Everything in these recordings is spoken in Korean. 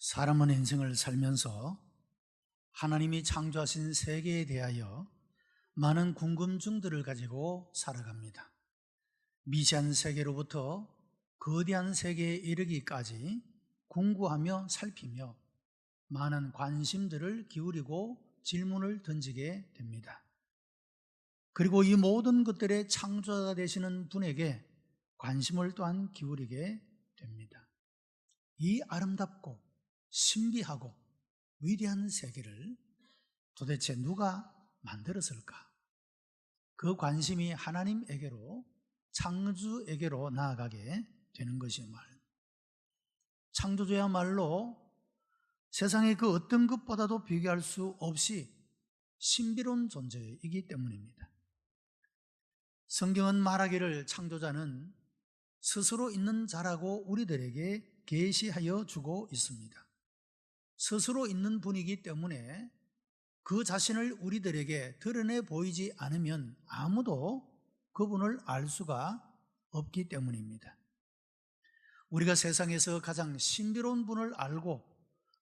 사람은 인생을 살면서 하나님이 창조하신 세계에 대하여 많은 궁금증들을 가지고 살아갑니다. 미시한 세계로부터 거대한 세계에 이르기까지 공부하며 살피며 많은 관심들을 기울이고 질문을 던지게 됩니다. 그리고 이 모든 것들의 창조자가 되시는 분에게 관심을 또한 기울이게 됩니다. 이 아름답고 신비하고 위대한 세계를 도대체 누가 만들었을까? 그 관심이 하나님에게로, 창조주에게로 나아가게 되는 것이야말로 창조주야말로 세상의 그 어떤 것보다도 비교할 수 없이 신비로운 존재이기 때문입니다. 성경은 말하기를 창조자는 스스로 있는 자라고 우리들에게 계시하여 주고 있습니다. 스스로 있는 분이기 때문에 그 자신을 우리들에게 드러내 보이지 않으면 아무도 그분을 알 수가 없기 때문입니다. 우리가 세상에서 가장 신비로운 분을 알고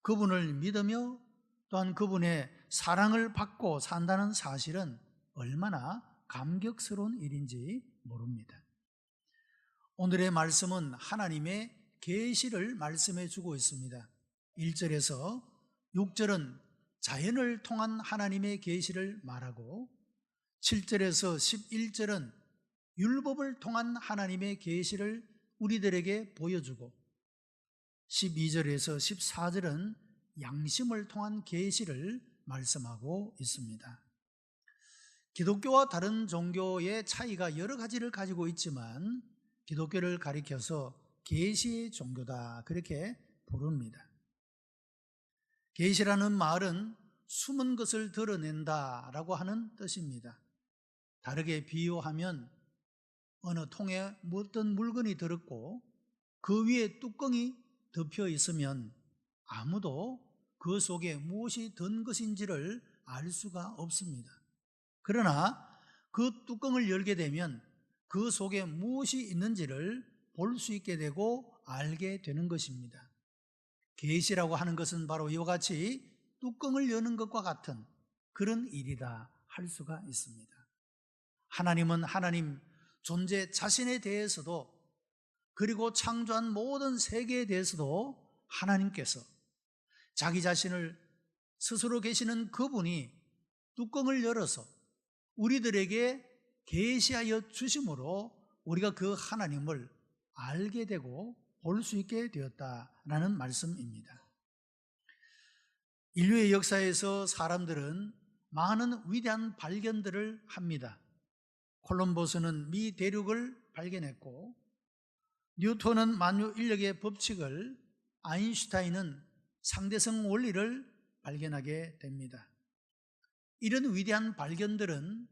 그분을 믿으며 또한 그분의 사랑을 받고 산다는 사실은 얼마나 감격스러운 일인지 모릅니다. 오늘의 말씀은 하나님의 계시를 말씀해 주고 있습니다. 1절에서 6절은 자연을 통한 하나님의 계시를 말하고 7절에서 11절은 율법을 통한 하나님의 계시를 우리들에게 보여주고 12절에서 14절은 양심을 통한 계시를 말씀하고 있습니다. 기독교와 다른 종교의 차이가 여러 가지를 가지고 있지만 기독교를 가리켜서 계시의 종교다 그렇게 부릅니다. 계시라는 말은 숨은 것을 드러낸다라고 하는 뜻입니다. 다르게 비유하면 어느 통에 어떤 물건이 들었고 그 위에 뚜껑이 덮여 있으면 아무도 그 속에 무엇이 든 것인지를 알 수가 없습니다. 그러나 그 뚜껑을 열게 되면 그 속에 무엇이 있는지를 볼 수 있게 되고 알게 되는 것입니다. 계시라고 하는 것은 바로 이와 같이 뚜껑을 여는 것과 같은 그런 일이다 할 수가 있습니다. 하나님은 하나님 존재 자신에 대해서도 그리고 창조한 모든 세계에 대해서도 하나님께서 자기 자신을 스스로 계시는 그분이 뚜껑을 열어서 우리들에게 계시하여 주심으로 우리가 그 하나님을 알게 되고 볼 수 있게 되었다라는 말씀입니다. 인류의 역사에서 사람들은 많은 위대한 발견들을 합니다. 콜럼버스는 미 대륙을 발견했고 뉴턴은 만유 인력의 법칙을, 아인슈타인은 상대성 원리를 발견하게 됩니다. 이런 위대한 발견들은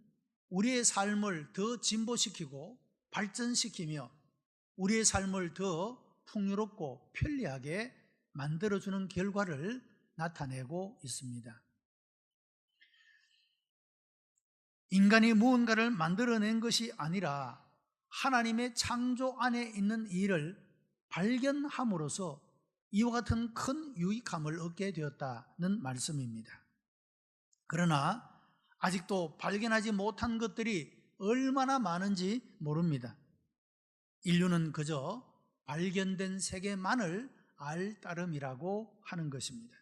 우리의 삶을 더 진보시키고 발전시키며 우리의 삶을 더 풍요롭고 편리하게 만들어주는 결과를 나타내고 있습니다. 인간이 무언가를 만들어낸 것이 아니라 하나님의 창조 안에 있는 일을 발견함으로써 이와 같은 큰 유익함을 얻게 되었다는 말씀입니다. 그러나 아직도 발견하지 못한 것들이 얼마나 많은지 모릅니다. 인류는 그저 발견된 세계만을 알 따름이라고 하는 것입니다.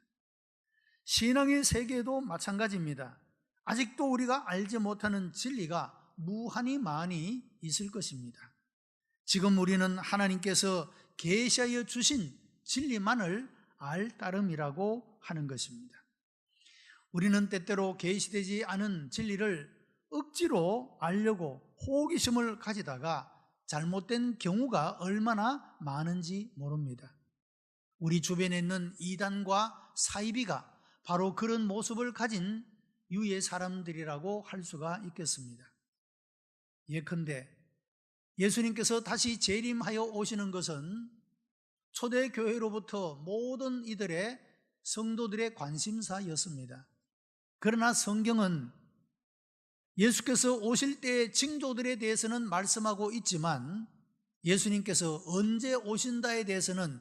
신앙의 세계도 마찬가지입니다. 아직도 우리가 알지 못하는 진리가 무한히 많이 있을 것입니다. 지금 우리는 하나님께서 계시하여 주신 진리만을 알 따름이라고 하는 것입니다. 우리는 때때로 계시되지 않은 진리를 억지로 알려고 호기심을 가지다가 잘못된 경우가 얼마나 많은지 모릅니다. 우리 주변에 있는 이단과 사이비가 바로 그런 모습을 가진 유의 사람들이라고 할 수가 있겠습니다. 예컨대 예수님께서 다시 재림하여 오시는 것은 초대교회로부터 모든 이들의 성도들의 관심사였습니다. 그러나 성경은 예수께서 오실 때의 징조들에 대해서는 말씀하고 있지만 예수님께서 언제 오신다에 대해서는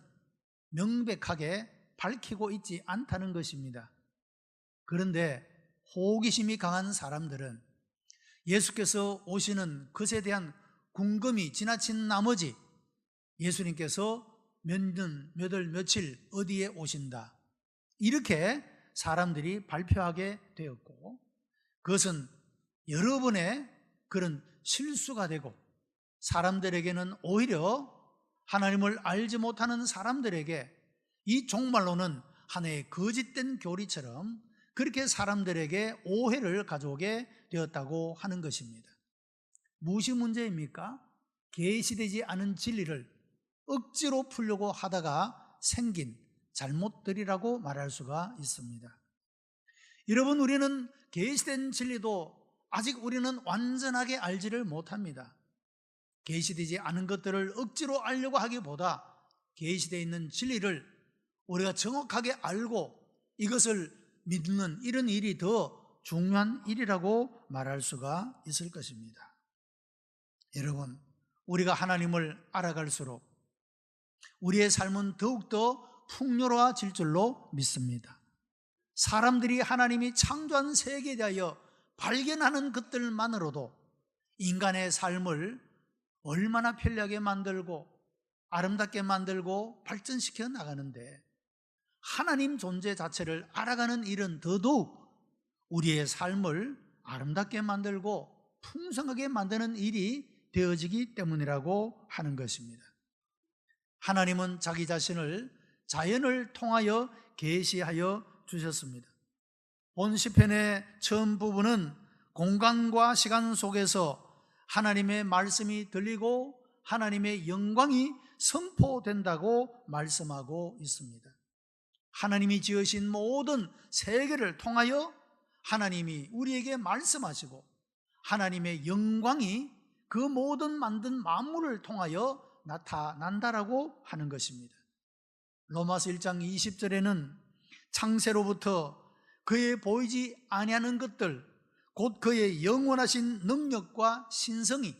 명백하게 밝히고 있지 않다는 것입니다. 그런데 호기심이 강한 사람들은 예수께서 오시는 것에 대한 궁금이 지나친 나머지 예수님께서 몇 년, 몇 월, 며칠 어디에 오신다, 이렇게 사람들이 발표하게 되었고, 그것은 여러 번의 그런 실수가 되고 사람들에게는 오히려 하나님을 알지 못하는 사람들에게 이 종말론은 하나의 거짓된 교리처럼 그렇게 사람들에게 오해를 가져오게 되었다고 하는 것입니다. 무엇이 문제입니까? 계시되지 않은 진리를 억지로 풀려고 하다가 생긴 잘못들이라고 말할 수가 있습니다. 여러분, 우리는 계시된 진리도 아직 우리는 완전하게 알지를 못합니다. 계시되지 않은 것들을 억지로 알려고 하기보다 계시되어 있는 진리를 우리가 정확하게 알고 이것을 믿는 이런 일이 더 중요한 일이라고 말할 수가 있을 것입니다. 여러분, 우리가 하나님을 알아갈수록 우리의 삶은 더욱더 풍요로워질 줄로 믿습니다. 사람들이 하나님이 창조한 세계에 대하여 발견하는 것들만으로도 인간의 삶을 얼마나 편리하게 만들고 아름답게 만들고 발전시켜 나가는데, 하나님 존재 자체를 알아가는 일은 더더욱 우리의 삶을 아름답게 만들고 풍성하게 만드는 일이 되어지기 때문이라고 하는 것입니다. 하나님은 자기 자신을 자연을 통하여 계시하여 주셨습니다. 본 시편의 처음 부분은 공간과 시간 속에서 하나님의 말씀이 들리고 하나님의 영광이 선포된다고 말씀하고 있습니다. 하나님이 지으신 모든 세계를 통하여 하나님이 우리에게 말씀하시고 하나님의 영광이 그 모든 만든 만물을 통하여 나타난다라고 하는 것입니다. 로마서 1장 20절에는 창세로부터 그의 보이지 아니하는 것들, 곧 그의 영원하신 능력과 신성이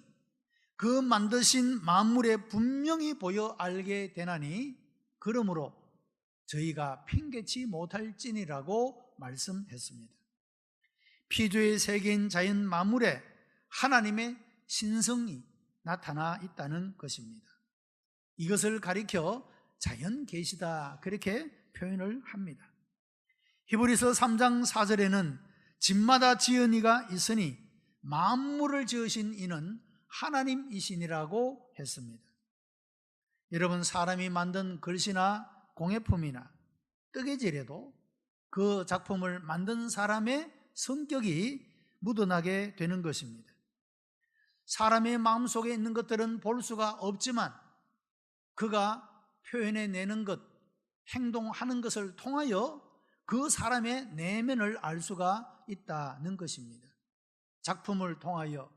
그 만드신 만물에 분명히 보여 알게 되나니 그러므로 저희가 핑계치 못할지니라고 말씀했습니다. 피조의 세계인 자연 만물에 하나님의 신성이 나타나 있다는 것입니다. 이것을 가리켜 자연 계시다, 그렇게 표현을 합니다. 히브리서 3장 4절에는 집마다 지은 이가 있으니 만물을 지으신 이는 하나님이시니라고 했습니다. 여러분, 사람이 만든 글씨나 공예품이나 뜨개질에도 그 작품을 만든 사람의 성격이 묻어나게 되는 것입니다. 사람의 마음속에 있는 것들은 볼 수가 없지만 그가 표현해내는 것, 행동하는 것을 통하여 그 사람의 내면을 알 수가 있다는 것입니다. 작품을 통하여,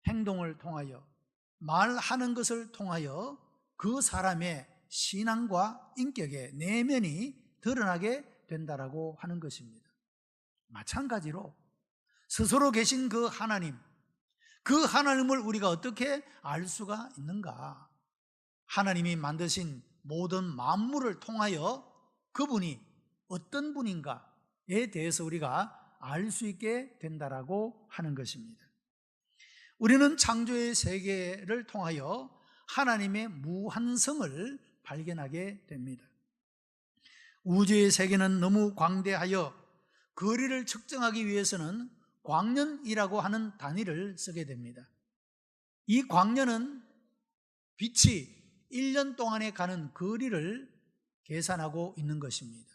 행동을 통하여, 말하는 것을 통하여 그 사람의 신앙과 인격의 내면이 드러나게 된다라고 하는 것입니다. 마찬가지로 스스로 계신 그 하나님, 그 하나님을 우리가 어떻게 알 수가 있는가? 하나님이 만드신 모든 만물을 통하여 그분이 어떤 분인가에 대해서 우리가 알 수 있게 된다라고 하는 것입니다. 우리는 창조의 세계를 통하여 하나님의 무한성을 발견하게 됩니다. 우주의 세계는 너무 광대하여 거리를 측정하기 위해서는 광년이라고 하는 단위를 쓰게 됩니다. 이 광년은 빛이 1년 동안에 가는 거리를 계산하고 있는 것입니다.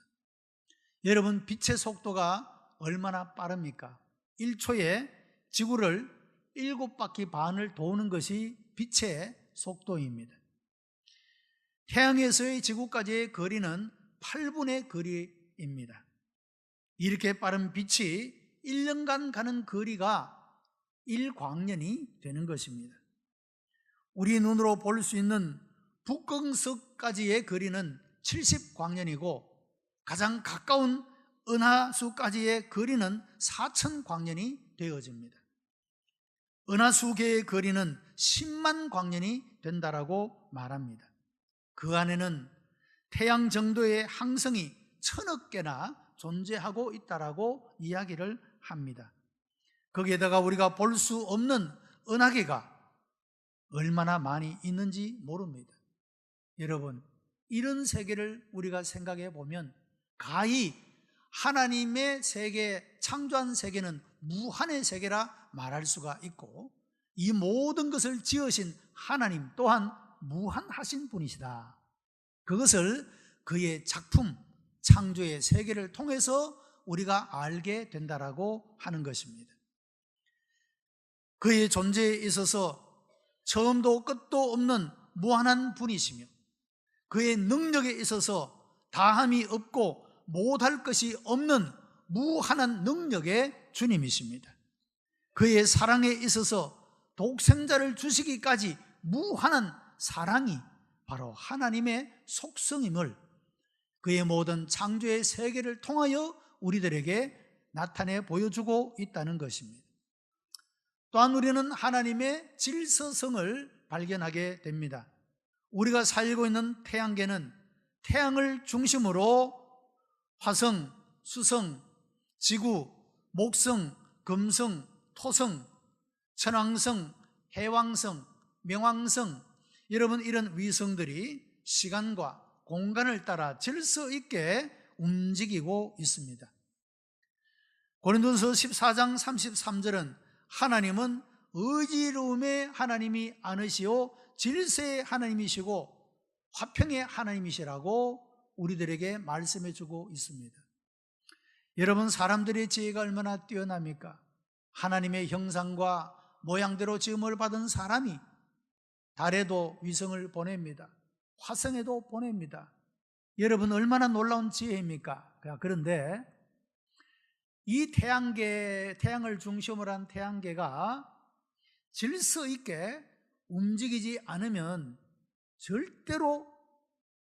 여러분, 빛의 속도가 얼마나 빠릅니까? 1초에 지구를 7바퀴 반을 도는 것이 빛의 속도입니다. 태양에서의 지구까지의 거리는 8분의 거리입니다. 이렇게 빠른 빛이 1년간 가는 거리가 1광년이 되는 것입니다. 우리 눈으로 볼 수 있는 북극성까지의 거리는 70광년이고 가장 가까운 은하수까지의 거리는 4000광년이 되어집니다. 은하수계의 거리는 10만 광년이 된다라고 말합니다. 그 안에는 태양 정도의 항성이 1000억 개나 존재하고 있다라고 이야기를 합니다. 거기에다가 우리가 볼 수 없는 은하계가 얼마나 많이 있는지 모릅니다. 여러분, 이런 세계를 우리가 생각해 보면 가히 하나님의 세계, 창조한 세계는 무한의 세계라 말할 수가 있고, 이 모든 것을 지으신 하나님 또한 무한하신 분이시다. 그것을 그의 작품, 창조의 세계를 통해서 우리가 알게 된다라고 하는 것입니다. 그의 존재에 있어서 처음도 끝도 없는 무한한 분이시며, 그의 능력에 있어서 다함이 없고 못할 것이 없는 무한한 능력의 주님이십니다. 그의 사랑에 있어서 독생자를 주시기까지 무한한 사랑이 바로 하나님의 속성임을 그의 모든 창조의 세계를 통하여 우리들에게 나타내 보여주고 있다는 것입니다. 또한 우리는 하나님의 질서성을 발견하게 됩니다. 우리가 살고 있는 태양계는 태양을 중심으로 화성, 수성, 지구, 목성, 금성, 토성, 천왕성, 해왕성, 명왕성, 여러분, 이런 위성들이 시간과 공간을 따라 질서 있게 움직이고 있습니다. 고린도서 14장 33절은 하나님은 의지로움의 하나님이 아니시오 질서의 하나님이시고 화평의 하나님이시라고 우리들에게 말씀해 주고 있습니다. 여러분, 사람들의 지혜가 얼마나 뛰어납니까? 하나님의 형상과 모양대로 지음을 받은 사람이 달에도 위성을 보냅니다. 화성에도 보냅니다. 여러분, 얼마나 놀라운 지혜입니까? 그런데 이 태양을 중심으로 한 태양계가 질서 있게 움직이지 않으면 절대로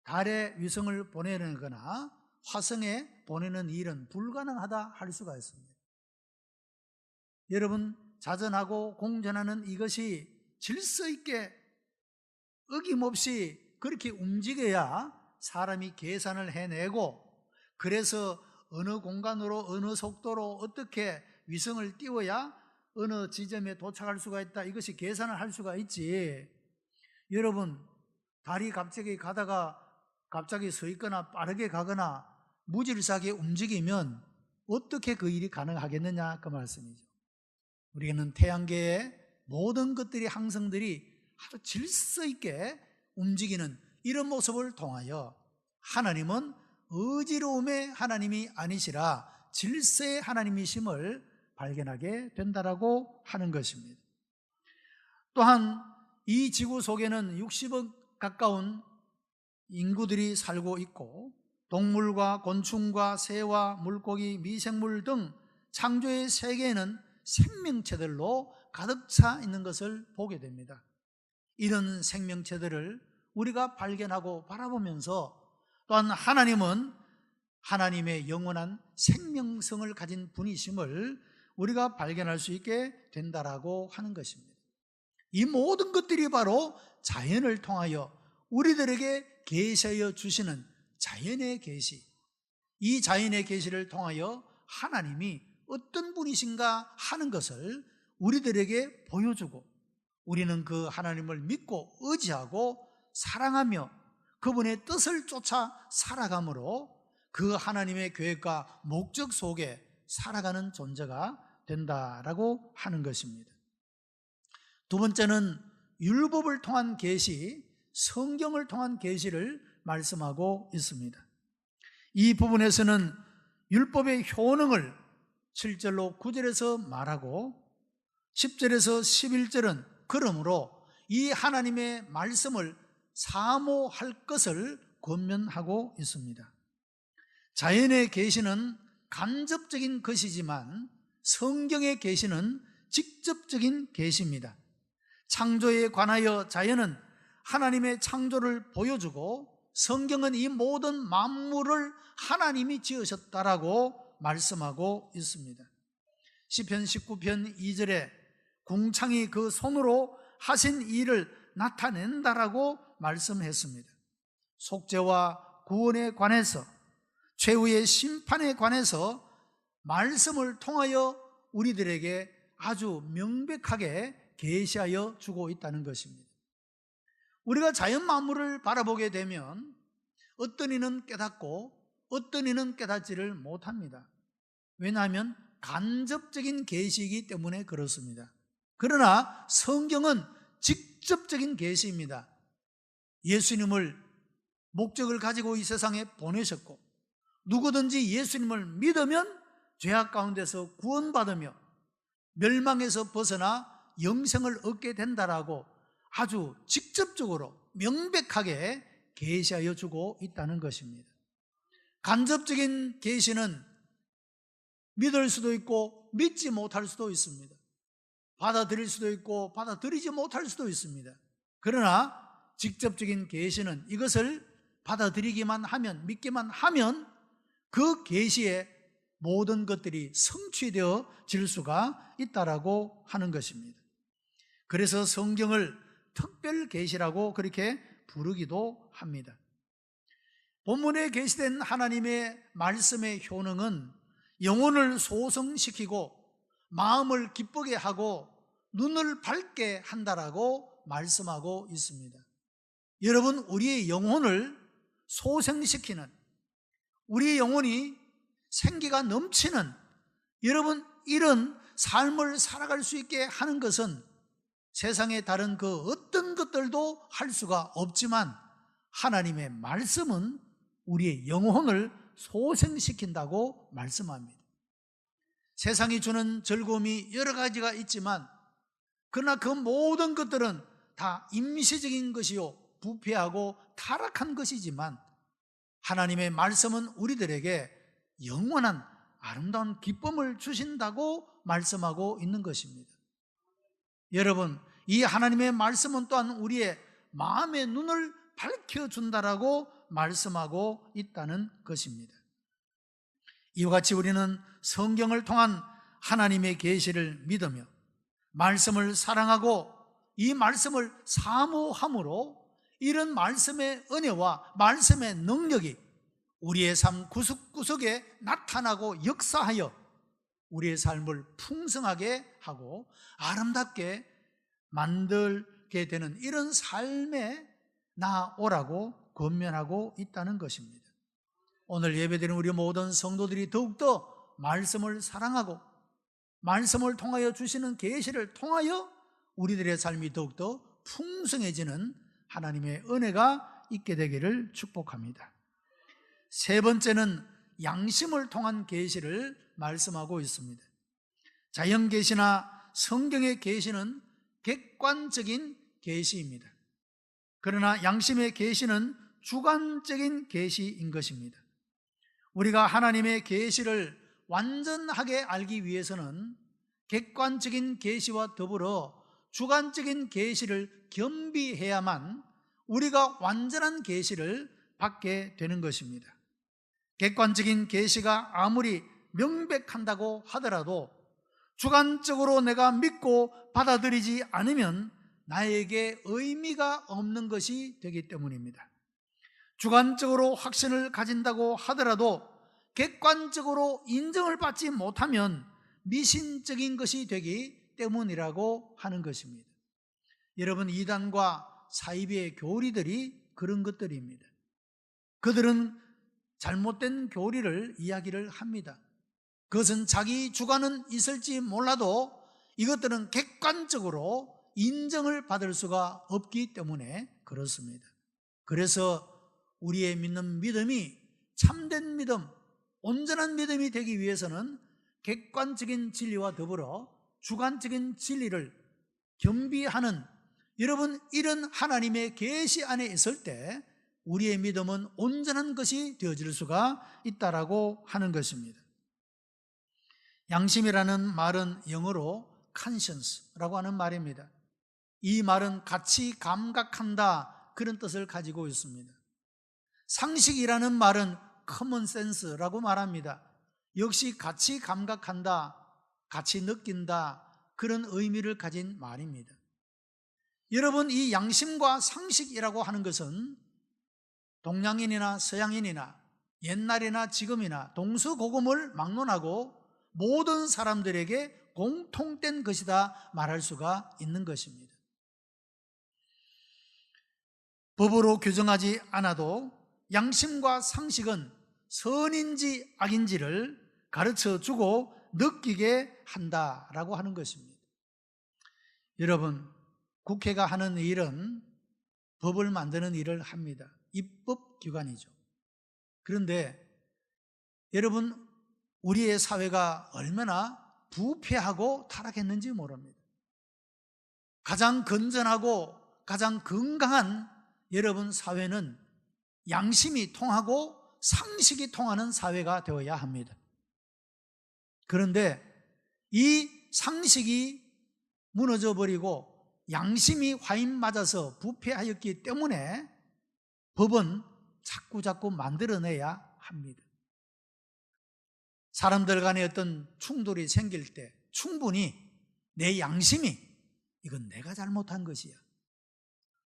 달에 위성을 보내는 거나 화성에 보내는 일은 불가능하다 할 수가 있습니다. 여러분, 자전하고 공전하는 이것이 질서 있게 어김없이 그렇게 움직여야 사람이 계산을 해내고, 그래서 어느 공간으로 어느 속도로 어떻게 위성을 띄워야 어느 지점에 도착할 수가 있다, 이것이 계산을 할 수가 있지. 여러분, 달이 갑자기 가다가 갑자기 서 있거나 빠르게 가거나 무질서하게 움직이면 어떻게 그 일이 가능하겠느냐, 그 말씀이죠. 우리는 태양계의 모든 것들이, 항성들이 아주 질서 있게 움직이는 이런 모습을 통하여 하나님은 의지로움의 하나님이 아니시라 질서의 하나님이심을 발견하게 된다라고 하는 것입니다. 또한 이 지구 속에는 60억 가까운 인구들이 살고 있고, 동물과 곤충과 새와 물고기, 미생물 등 창조의 세계에는 생명체들로 가득 차 있는 것을 보게 됩니다. 이런 생명체들을 우리가 발견하고 바라보면서 또한 하나님은 하나님의 영원한 생명성을 가진 분이심을 우리가 발견할 수 있게 된다라고 하는 것입니다. 이 모든 것들이 바로 자연을 통하여 우리들에게 계시하여 주시는 자연의 계시, 이 자연의 계시를 통하여 하나님이 어떤 분이신가 하는 것을 우리들에게 보여주고, 우리는 그 하나님을 믿고 의지하고 사랑하며 그분의 뜻을 쫓아 살아감으로 그 하나님의 계획과 목적 속에 살아가는 존재가 된다라고 하는 것입니다. 두 번째는 율법을 통한 계시, 성경을 통한 계시를 말씀하고 있습니다. 이 부분에서는 율법의 효능을 7절로 9절에서 말하고 10절에서 11절은 그러므로 이 하나님의 말씀을 사모할 것을 권면하고 있습니다. 자연의 계시는 간접적인 것이지만 성경의 계시는 직접적인 계시입니다. 창조에 관하여 자연은 하나님의 창조를 보여주고, 성경은 이 모든 만물을 하나님이 지으셨다라고 말씀하고 있습니다. 시편 19편 2절에 궁창이 그 손으로 하신 일을 나타낸다라고 말씀했습니다. 속죄와 구원에 관해서, 최후의 심판에 관해서 말씀을 통하여 우리들에게 아주 명백하게 계시하여 주고 있다는 것입니다. 우리가 자연 만물을 바라보게 되면 어떤 이는 깨닫고 어떤 이는 깨닫지를 못합니다. 왜냐하면 간접적인 계시이기 때문에 그렇습니다. 그러나 성경은 직접적인 계시입니다. 예수님을 목적을 가지고 이 세상에 보내셨고, 누구든지 예수님을 믿으면 죄악 가운데서 구원받으며 멸망에서 벗어나 영생을 얻게 된다라고 아주 직접적으로 명백하게 계시하여 주고 있다는 것입니다. 간접적인 계시는 믿을 수도 있고 믿지 못할 수도 있습니다. 받아들일 수도 있고 받아들이지 못할 수도 있습니다. 그러나 직접적인 계시는 이것을 받아들이기만 하면, 믿기만 하면 그 계시에 모든 것들이 성취되어질 수가 있다라고 하는 것입니다. 그래서 성경을 특별 계시라고 그렇게 부르기도 합니다. 본문에 계시된 하나님의 말씀의 효능은 영혼을 소성시키고 마음을 기쁘게 하고 눈을 밝게 한다라고 말씀하고 있습니다. 여러분, 우리의 영혼을 소생시키는, 우리의 영혼이 생기가 넘치는, 여러분 이런 삶을 살아갈 수 있게 하는 것은 세상의 다른 그 어떤 것들도 할 수가 없지만 하나님의 말씀은 우리의 영혼을 소생시킨다고 말씀합니다. 세상이 주는 즐거움이 여러 가지가 있지만 그러나 그 모든 것들은 다 임시적인 것이요 부패하고 타락한 것이지만 하나님의 말씀은 우리들에게 영원한 아름다운 기쁨을 주신다고 말씀하고 있는 것입니다. 여러분, 이 하나님의 말씀은 또한 우리의 마음의 눈을 밝혀준다라고 말씀하고 있다는 것입니다. 이와 같이 우리는 성경을 통한 하나님의 계시를 믿으며 말씀을 사랑하고 이 말씀을 사모함으로 이런 말씀의 은혜와 말씀의 능력이 우리의 삶 구석구석에 나타나고 역사하여 우리의 삶을 풍성하게 하고 아름답게 만들게 되는 이런 삶에 나아오라고 권면하고 있다는 것입니다. 오늘 예배드리는 우리 모든 성도들이 더욱더 말씀을 사랑하고 말씀을 통하여 주시는 계시를 통하여 우리들의 삶이 더욱더 풍성해지는 하나님의 은혜가 있게 되기를 축복합니다. 세 번째는 양심을 통한 계시를 말씀하고 있습니다. 자연 계시나 성경의 계시는 객관적인 계시입니다. 그러나 양심의 계시는 주관적인 계시인 것입니다. 우리가 하나님의 계시를 완전하게 알기 위해서는 객관적인 계시와 더불어 주관적인 계시를 겸비해야만 우리가 완전한 계시를 받게 되는 것입니다. 객관적인 계시가 아무리 명백한다고 하더라도 주관적으로 내가 믿고 받아들이지 않으면 나에게 의미가 없는 것이 되기 때문입니다. 주관적으로 확신을 가진다고 하더라도 객관적으로 인정을 받지 못하면 미신적인 것이 되기 때문이라고 하는 것입니다. 여러분, 이단과 사이비의 교리들이 그런 것들입니다. 그들은 잘못된 교리를 이야기를 합니다. 그것은 자기 주관은 있을지 몰라도 이것들은 객관적으로 인정을 받을 수가 없기 때문에 그렇습니다. 그래서 우리의 믿는 믿음이 참된 믿음, 온전한 믿음이 되기 위해서는 객관적인 진리와 더불어 주관적인 진리를 겸비하는, 여러분, 이런 하나님의 계시 안에 있을 때 우리의 믿음은 온전한 것이 되어질 수가 있다라고 하는 것입니다. 양심이라는 말은 영어로 conscience라고 하는 말입니다. 이 말은 같이 감각한다, 그런 뜻을 가지고 있습니다. 상식이라는 말은 common sense라고 말합니다. 역시 같이 감각한다, 같이 느낀다, 그런 의미를 가진 말입니다. 여러분, 이 양심과 상식이라고 하는 것은 동양인이나 서양인이나 옛날이나 지금이나 동서고금을 막론하고 모든 사람들에게 공통된 것이다 말할 수가 있는 것입니다. 법으로 규정하지 않아도 양심과 상식은 선인지 악인지를 가르쳐 주고 느끼게 한다라고 하는 것입니다. 여러분, 국회가 하는 일은 법을 만드는 일을 합니다. 입법기관이죠. 그런데 여러분, 우리의 사회가 얼마나 부패하고 타락했는지 모릅니다. 가장 건전하고 가장 건강한 여러분 사회는 양심이 통하고 상식이 통하는 사회가 되어야 합니다. 그런데 이 상식이 무너져 버리고 양심이 화인 맞아서 부패하였기 때문에 법은 자꾸 만들어내야 합니다. 사람들 간에 어떤 충돌이 생길 때 충분히 내 양심이 이건 내가 잘못한 것이야,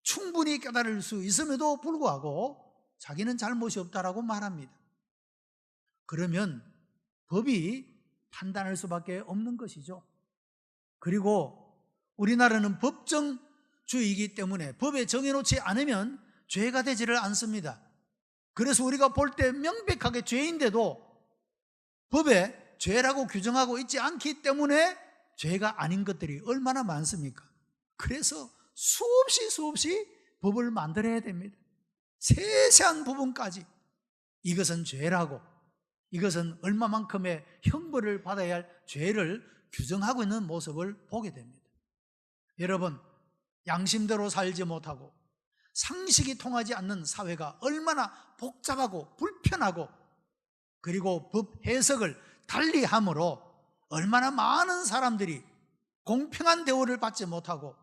충분히 깨달을 수 있음에도 불구하고 자기는 잘못이 없다라고 말합니다. 그러면 법이 판단할 수밖에 없는 것이죠. 그리고 우리나라는 법정주의이기 때문에 법에 정해놓지 않으면 죄가 되지를 않습니다. 그래서 우리가 볼 때 명백하게 죄인데도 법에 죄라고 규정하고 있지 않기 때문에 죄가 아닌 것들이 얼마나 많습니까? 그래서 수없이 법을 만들어야 됩니다. 세세한 부분까지 이것은 죄라고, 이것은 얼마만큼의 형벌을 받아야 할 죄를 규정하고 있는 모습을 보게 됩니다. 여러분, 양심대로 살지 못하고 상식이 통하지 않는 사회가 얼마나 복잡하고 불편하고 그리고 법 해석을 달리함으로 얼마나 많은 사람들이 공평한 대우를 받지 못하고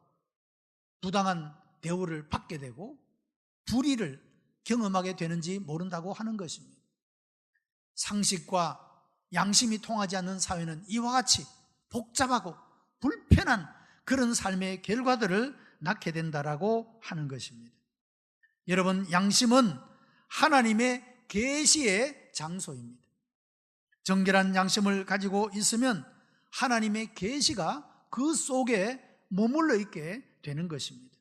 부당한 대우를 받게 되고 불의를 경험하게 되는지 모른다고 하는 것입니다. 상식과 양심이 통하지 않는 사회는 이와 같이 복잡하고 불편한 그런 삶의 결과들을 낳게 된다라고 하는 것입니다. 여러분, 양심은 하나님의 계시의 장소입니다. 정결한 양심을 가지고 있으면 하나님의 계시가 그 속에 머물러 있게 되는 것입니다.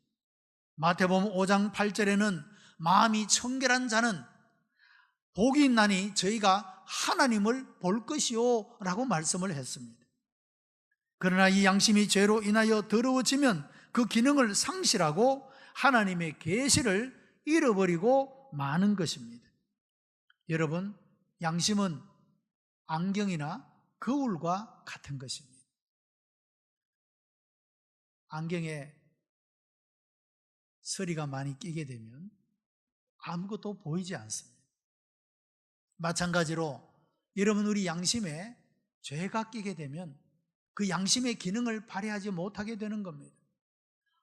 마태복음 5장 8절에는 마음이 청결한 자는 복이 있나니 저희가 하나님을 볼 것이요 라고 말씀을 했습니다. 그러나 이 양심이 죄로 인하여 더러워지면 그 기능을 상실하고 하나님의 계시를 잃어버리고 마는 것입니다. 여러분, 양심은 안경이나 거울과 같은 것입니다. 안경에 서리가 많이 끼게 되면 아무것도 보이지 않습니다. 마찬가지로 여러분, 우리 양심에 죄가 끼게 되면 그 양심의 기능을 발휘하지 못하게 되는 겁니다.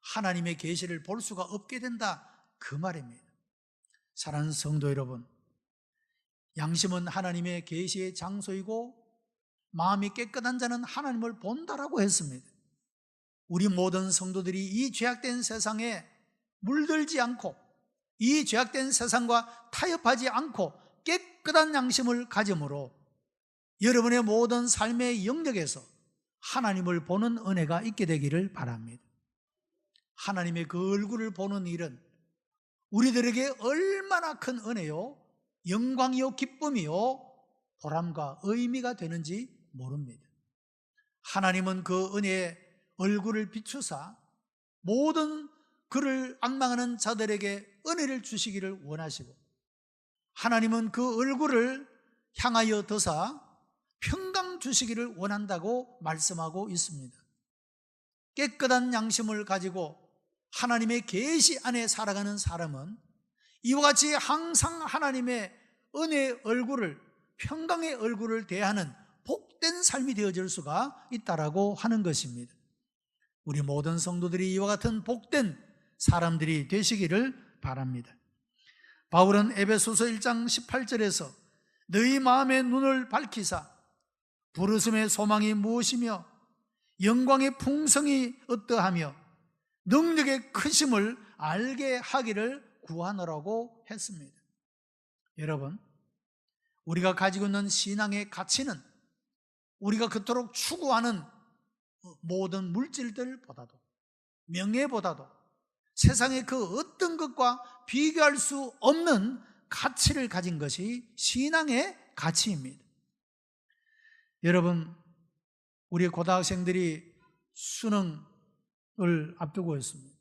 하나님의 계시를 볼 수가 없게 된다, 그 말입니다. 사랑하는 성도 여러분, 양심은 하나님의 계시의 장소이고 마음이 깨끗한 자는 하나님을 본다라고 했습니다. 우리 모든 성도들이 이 죄악된 세상에 물들지 않고 이 죄악된 세상과 타협하지 않고 깨끗한 양심을 가짐으로 여러분의 모든 삶의 영역에서 하나님을 보는 은혜가 있게 되기를 바랍니다. 하나님의 그 얼굴을 보는 일은 우리들에게 얼마나 큰 은혜요, 영광이요, 기쁨이요, 보람과 의미가 되는지 모릅니다. 하나님은 그 은혜의 얼굴을 비추사 모든 그를 앙망하는 자들에게 은혜를 주시기를 원하시고, 하나님은 그 얼굴을 향하여 드사 평강 주시기를 원한다고 말씀하고 있습니다. 깨끗한 양심을 가지고 하나님의 계시 안에 살아가는 사람은 이와 같이 항상 하나님의 은혜의 얼굴을, 평강의 얼굴을 대하는 복된 삶이 되어질 수가 있다라고 하는 것입니다. 우리 모든 성도들이 이와 같은 복된 사람들이 되시기를 바랍니다. 바울은 에베소서 1장 18절에서 너희 마음의 눈을 밝히사 부르심의 소망이 무엇이며 영광의 풍성이 어떠하며 능력의 크심을 알게 하기를 구하노라고 했습니다. 여러분, 우리가 가지고 있는 신앙의 가치는 우리가 그토록 추구하는 모든 물질들보다도, 명예보다도, 세상의 그 어떤 것과 비교할 수 없는 가치를 가진 것이 신앙의 가치입니다. 여러분, 우리 고등학생들이 수능을 앞두고 있습니다.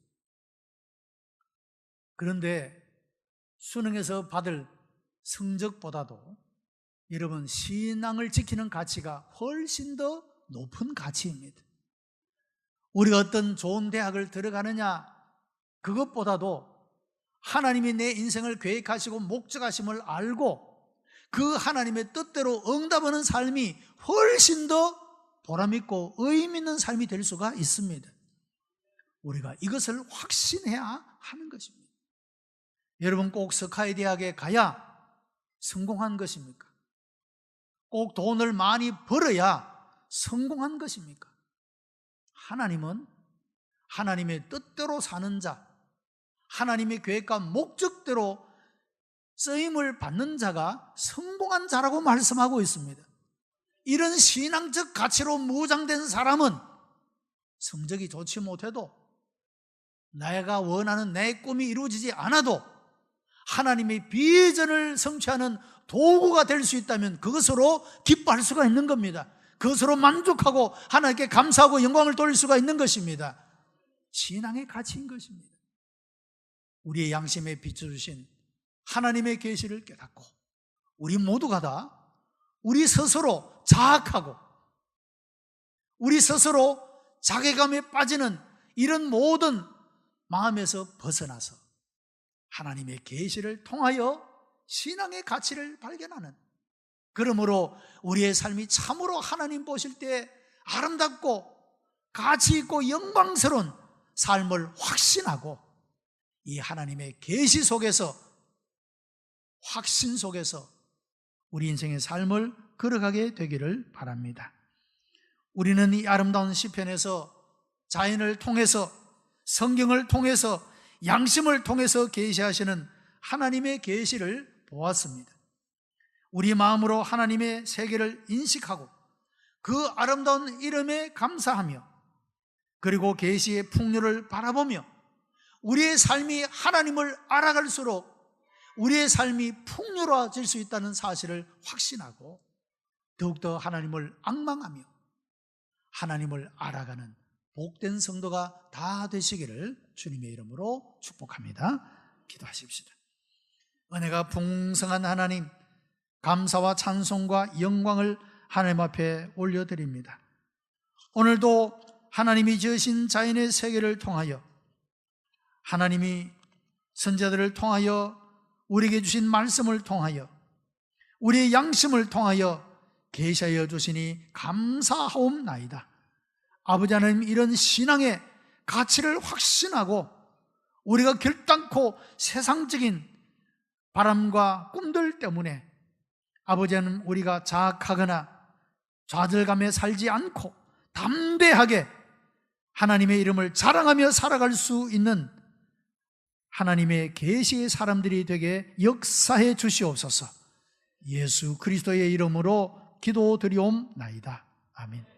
그런데 수능에서 받을 성적보다도 여러분, 신앙을 지키는 가치가 훨씬 더 높은 가치입니다. 우리가 어떤 좋은 대학을 들어가느냐, 그것보다도 하나님이 내 인생을 계획하시고 목적하심을 알고 그 하나님의 뜻대로 응답하는 삶이 훨씬 더 보람있고 의미 있는 삶이 될 수가 있습니다. 우리가 이것을 확신해야 하는 것입니다. 여러분, 꼭 스카이 대학에 가야 성공한 것입니까? 꼭 돈을 많이 벌어야 성공한 것입니까? 하나님은 하나님의 뜻대로 사는 자, 하나님의 계획과 목적대로 쓰임을 받는 자가 성공한 자라고 말씀하고 있습니다. 이런 신앙적 가치로 무장된 사람은 성적이 좋지 못해도, 내가 원하는 내 꿈이 이루어지지 않아도 하나님의 비전을 성취하는 도구가 될 수 있다면 그것으로 기뻐할 수가 있는 겁니다. 그것으로 만족하고 하나님께 감사하고 영광을 돌릴 수가 있는 것입니다. 신앙의 가치인 것입니다. 우리의 양심에 비춰주신 하나님의 계시를 깨닫고 우리 모두가 다 우리 스스로 자학하고 우리 스스로 자괴감에 빠지는 이런 모든 마음에서 벗어나서 하나님의 계시를 통하여 신앙의 가치를 발견하는, 그러므로 우리의 삶이 참으로 하나님 보실 때 아름답고 가치 있고 영광스러운 삶을 확신하고 이 하나님의 계시 속에서, 확신 속에서 우리 인생의 삶을 걸어가게 되기를 바랍니다. 우리는 이 아름다운 시편에서 자연을 통해서, 성경을 통해서, 양심을 통해서 계시하시는 하나님의 계시를 보았습니다. 우리 마음으로 하나님의 세계를 인식하고 그 아름다운 이름에 감사하며, 그리고 계시의 풍요를 바라보며 우리의 삶이 하나님을 알아갈수록 우리의 삶이 풍요로워질 수 있다는 사실을 확신하고 더욱더 하나님을 앙망하며 하나님을 알아가는 복된 성도가 다 되시기를 주님의 이름으로 축복합니다. 기도하십시다. 은혜가 풍성한 하나님, 감사와 찬송과 영광을 하나님 앞에 올려드립니다. 오늘도 하나님이 지으신 자연의 세계를 통하여, 하나님이 선지자들을 통하여 우리에게 주신 말씀을 통하여 우리의 양심을 통하여 계시하여 주시니 감사하옵나이다. 아버지 하나님, 이런 신앙의 가치를 확신하고 우리가 결단코 세상적인 바람과 꿈들 때문에 아버지 하나님, 우리가 자학하거나 좌절감에 살지 않고 담대하게 하나님의 이름을 자랑하며 살아갈 수 있는 하나님의 계시의 사람들이 되게 역사해 주시옵소서. 예수 그리스도의 이름으로 기도드리옵나이다. 아멘.